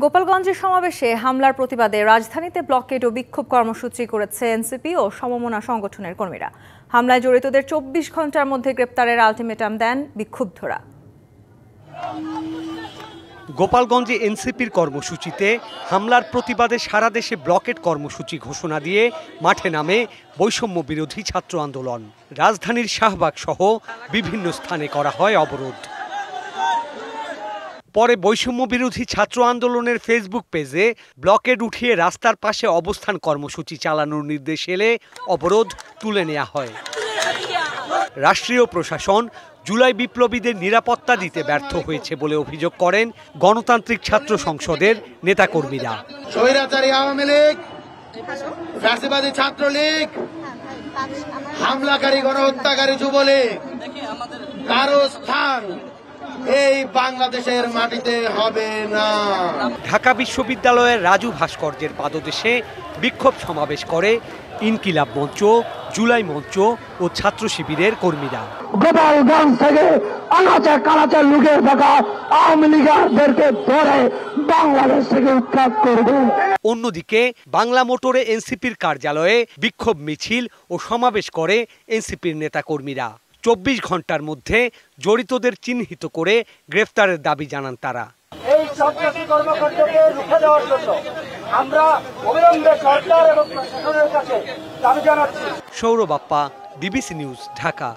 গোপালগঞ্জের সমাবেশে হামলার প্রতিবাদে রাজধানীতে ব্লকেড ও বিক্ষোভ কর্মসূচি করেছে এনসিপি ও সমমনা সংগঠনের কর্মীরা। হামলায় জড়িতদের ২৪ ঘন্টার মধ্যে গ্রেপ্তারের আলটিমেটাম দেন বিক্ষুব্ধরা। গোপালগঞ্জে এনসিপির কর্মসূচিতে হামলার প্রতিবাদে সারা দেশে ব্লকেড কর্মসূচি ঘোষণা দিয়ে মাঠে নামে বৈষম্য বিরোধী ছাত্র আন্দোলন। রাজধানীর শাহবাগ সহ বিভিন্ন স্থানে করা হয় অবরোধ। পরে বৈষম্য বিরোধী ছাত্র আন্দোলনের ফেসবুক পেজে ব্লকেড উঠিয়ে রাস্তার পাশে অবস্থান কর্মসূচি চালানোর নির্দেশ এলে অবরোধ তুলে নেওয়া হয়। রাষ্ট্রীয় প্রশাসন জুলাই বিপ্লবীদের নিরাপত্তা দিতে ব্যর্থ হয়েছে বলে অভিযোগ করেন গণতান্ত্রিক ছাত্র সংসদের নেতাকর্মীরা। স্বৈরাচারী আওয়ামী লীগ, ফ্যাসিবাদী ছাত্রলীগ, হামলাকারী গণহত্যাকারী যুবলীগ কারো স্থান এই বাংলাদেশের মাটিতে হবে না। ঢাকা বিশ্ববিদ্যালয়ের রাজু ভাস্কর্যের পাদদেশে বিক্ষোভ সমাবেশ করে ইনকিলাব মঞ্চ, জুলাই মঞ্চ ও ছাত্র শিবিরের কর্মীরা। গোপালগঞ্জ থেকে আনাচে কানাচে লুকিয়ে থাকা আওয়ামী লীগদেরকে ধরে বাংলাদেশ থেকে উৎখাত করবে। অন্যদিকে বাংলা মোটরে এনসিপির কার্যালয়ে বিক্ষোভ মিছিল ও সমাবেশ করে এনসিপির নেতাকর্মীরা। ২৪ ঘন্টার মধ্যে জড়িতদের চিহ্নিত করে গ্রেফতারের দাবি জানান তারা। এই সন্ত্রাসী কর্মকাণ্ডকে রুখে দেওয়ার জন্য আমরা অবিলম্বে সরকার এবং প্রশাসনের কাছে দাবি জানাচ্ছি। Sourav Bappa, DBC news, Dhaka.